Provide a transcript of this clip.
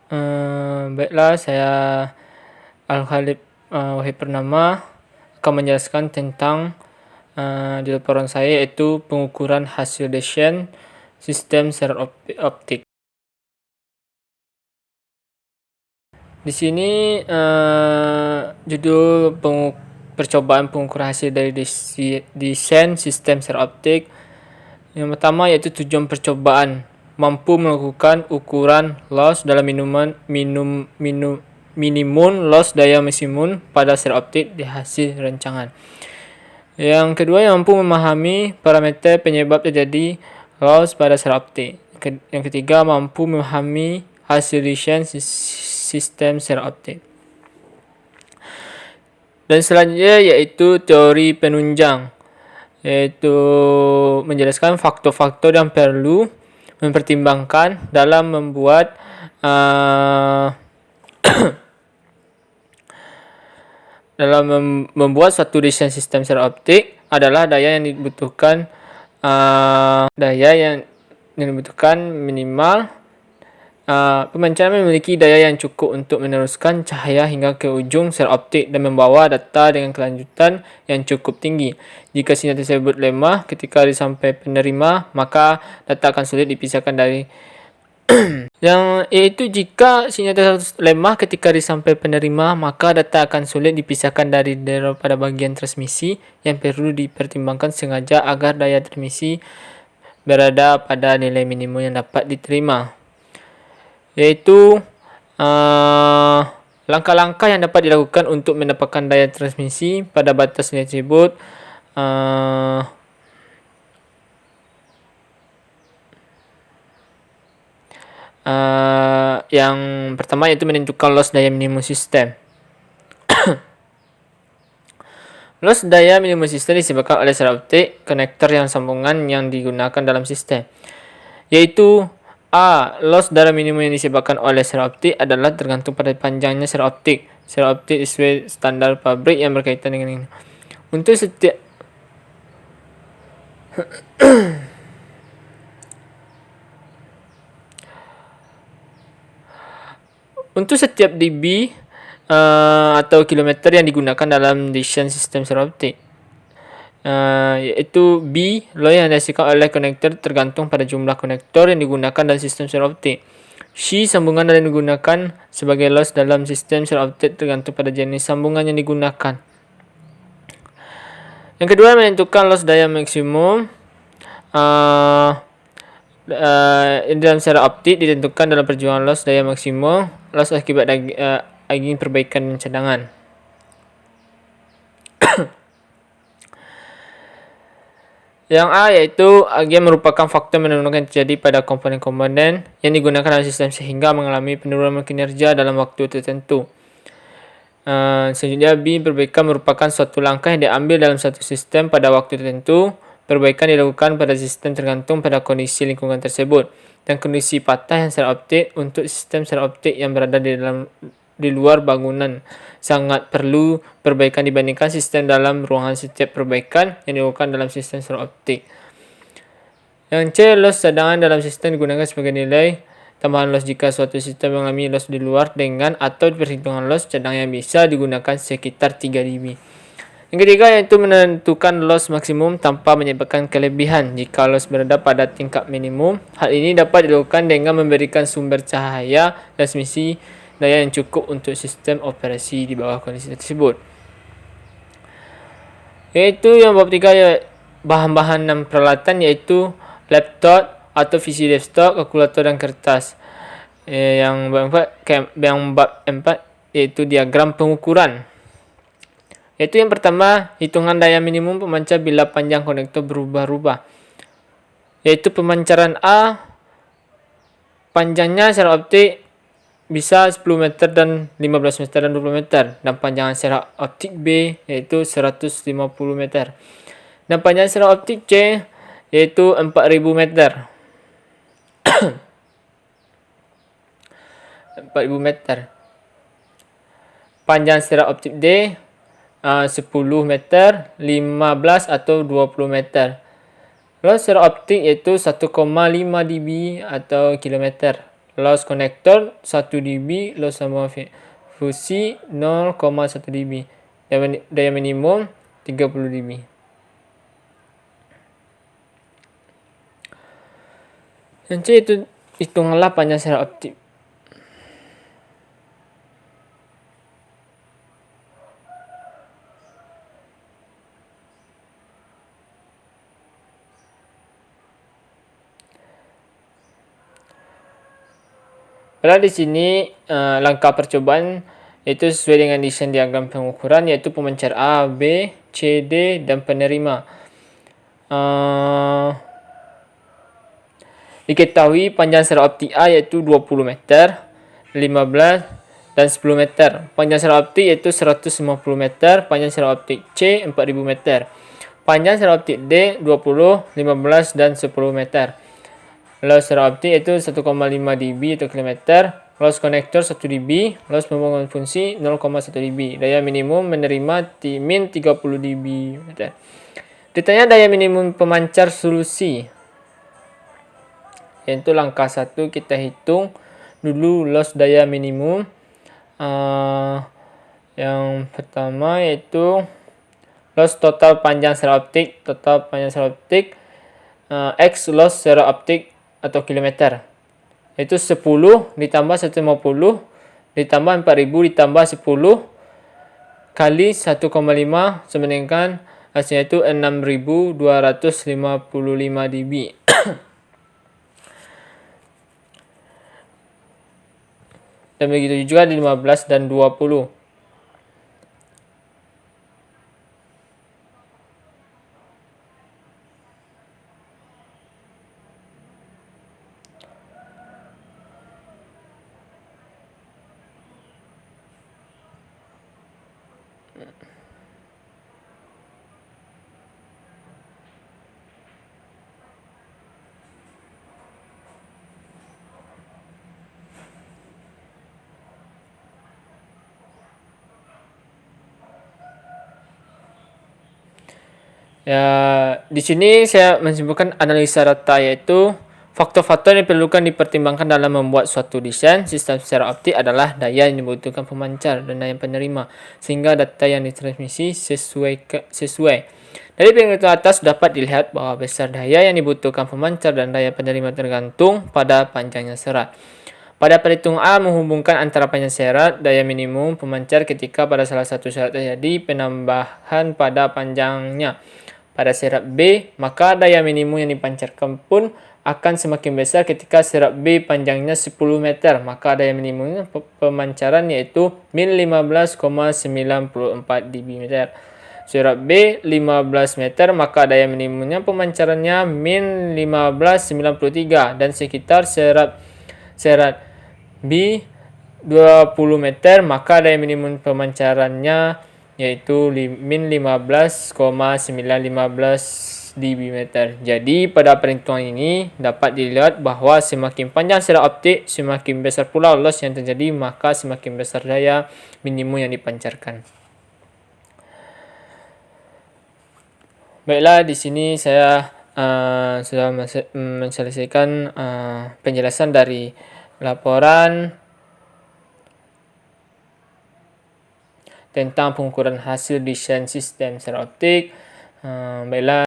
Baiklah, saya Al-Khalid Wahid Purnama akan menjelaskan tentang di laporan saya, yaitu pengukuran hasil desain sistem serat optik. Di sini judul percobaan pengukuran hasil dari desain sistem serat optik. Yang pertama yaitu tujuan percobaan, mampu melakukan ukuran loss dalam minimum loss daya maksimum pada serat optik di hasil rancangan. Yang kedua, yang mampu memahami parameter penyebab terjadi loss pada serat optik. Yang ketiga, mampu memahami hasil desain sistem serat optik. Dan selanjutnya yaitu teori penunjang, yaitu menjelaskan faktor-faktor yang perlu mempertimbangkan dalam membuat suatu desain sistem serat optik adalah daya yang dibutuhkan minimal. Pemancaran memiliki daya yang cukup untuk meneruskan cahaya hingga ke ujung serat optik dan membawa data dengan kelanjutan yang cukup tinggi. Jika sinyal tersebut lemah ketika disampai penerima, maka data akan sulit dipisahkan dari jika sinyal tersebut lemah ketika disampai penerima, maka data akan sulit dipisahkan daripada bagian transmisi yang perlu dipertimbangkan sengaja agar daya transmisi berada pada nilai minimum yang dapat diterima. Yaitu langkah-langkah yang dapat dilakukan untuk mendapatkan daya transmisi pada batas nilai tersebut. Yang pertama yaitu menentukan loss daya minimum sistem. Loss daya minimum sistem disebabkan oleh serat optik, konektor yang sambungan yang digunakan dalam sistem. Yaitu loss daya minimum yang disebabkan oleh serat optik adalah tergantung pada panjangnya serat optik. Serat optik sesuai standar pabrik yang berkaitan dengan ini. Untuk setiap dB atau kilometer yang digunakan dalam desain sistem serat optik, yaitu B, loss yang dihasilkan oleh konektor tergantung pada jumlah konektor yang digunakan dalam sistem serat optik. C, sambungan yang digunakan sebagai loss dalam sistem serat optik tergantung pada jenis sambungan yang digunakan. Yang kedua, menentukan loss daya maksimum dalam serat optik ditentukan dalam perjuangan loss daya maksimum, loss akibat aging perbaikan dan cadangan. Yang A yaitu aging merupakan faktor menentukan terjadi pada komponen-komponen yang digunakan dalam sistem sehingga mengalami penurunan kinerja dalam waktu tertentu. Selanjutnya B, perbaikan merupakan suatu langkah yang diambil dalam satu sistem pada waktu tertentu. Perbaikan dilakukan pada sistem tergantung pada kondisi lingkungan tersebut dan kondisi patah yang serat optik. Untuk sistem serat optik yang berada di luar bangunan, sangat perlu perbaikan dibandingkan sistem dalam ruangan. Setiap perbaikan yang dilakukan dalam sistem serat optik. Yang C, loss cadangan dalam sistem digunakan sebagai nilai tambahan loss jika suatu sistem mengalami loss di luar dengan atau perhitungan loss cadangan yang bisa digunakan sekitar 3 dB. Yang ketiga yaitu menentukan loss maksimum tanpa menyebabkan kelebihan. Jika loss berada pada tingkat minimum, hal ini dapat dilakukan dengan memberikan sumber cahaya transmisi daya yang cukup untuk sistem operasi di bawah kondisi tersebut. Yaitu yang bab 3 ya, bahan-bahan dan peralatan, yaitu laptop atau PC desktop, kalkulator dan kertas. Yang bab 4 yaitu diagram pengukuran. Yaitu yang pertama, hitungan daya minimum pemancar bila panjang konektor berubah-ubah. Yaitu pemancaran A, panjangnya serat optik bisa 10 meter dan 15 meter dan 20 meter. Dan panjang serat optik B yaitu 150 meter. Dan panjang serat optik C yaitu 4000 meter. 4000 meter. Panjang serat optik D 10 meter, 15 atau 20 meter. Loss serat optik yaitu 1,5 dB atau kilometer. Loss konektor 1 dB, loss sambungan fusi 0,1 dB. Daya minimum 30 dB. Nanti itu hitunglah panjang secara optik. Pada di sini langkah percobaan yaitu sesuai dengan desain diagram pengukuran, yaitu pemancar A, B, C, D, dan penerima. Diketahui panjang secara optik A yaitu 20 meter, 15 dan 10 meter. Panjang secara optik yaitu 150 meter, panjang secara optik C 4000 meter. Panjang secara optik D 20, 15 dan 10 meter. Loss secara optik yaitu 1,5 dB atau kilometer. Loss konektor 1 dB. Loss pembangunan fungsi 0,1 dB. Daya minimum menerima min 30 dB. Ditanya daya minimum pemancar solusi. Yaitu langkah 1 kita hitung dulu loss daya minimum. Yang pertama yaitu loss total panjang secara optik. X loss secara optik atau kilometer, yaitu 10 ditambah 150 ditambah 4000 ditambah 10 kali 1,5 sama dengan hasilnya itu 6255 dB. Dan begitu juga di 15 dan 20. Ya, di sini saya menyimpulkan analisa data, yaitu faktor-faktor yang diperlukan dipertimbangkan dalam membuat suatu desain sistem secara optik adalah daya yang dibutuhkan pemancar dan daya penerima, sehingga data yang ditransmisi sesuai. Dari pengertian atas dapat dilihat bahwa besar daya yang dibutuhkan pemancar dan daya penerima tergantung pada panjangnya serat. Pada perhitungan A menghubungkan antara panjang serat daya minimum pemancar ketika pada salah satu serat terjadi penambahan pada panjangnya. Pada serat B, maka daya minimum yang dipancarkan pun akan semakin besar ketika serat B panjangnya 10 meter. Maka daya minimum pemancaran yaitu min 15,94 dB meter. Serat B 15 meter, maka daya minimumnya pemancarannya min 1593. Dan sekitar serat B 20 meter, maka daya minimum pemancarannya yaitu min 15,915 dB meter. Jadi pada perhitungan ini dapat dilihat bahwa semakin panjang serat optik, semakin besar pula loss yang terjadi, maka semakin besar daya minimum yang dipancarkan. Baiklah, di sini saya sudah menyelesaikan penjelasan dari laporan tentang pengukuran hasil desain sistem secara optik. Baiklah.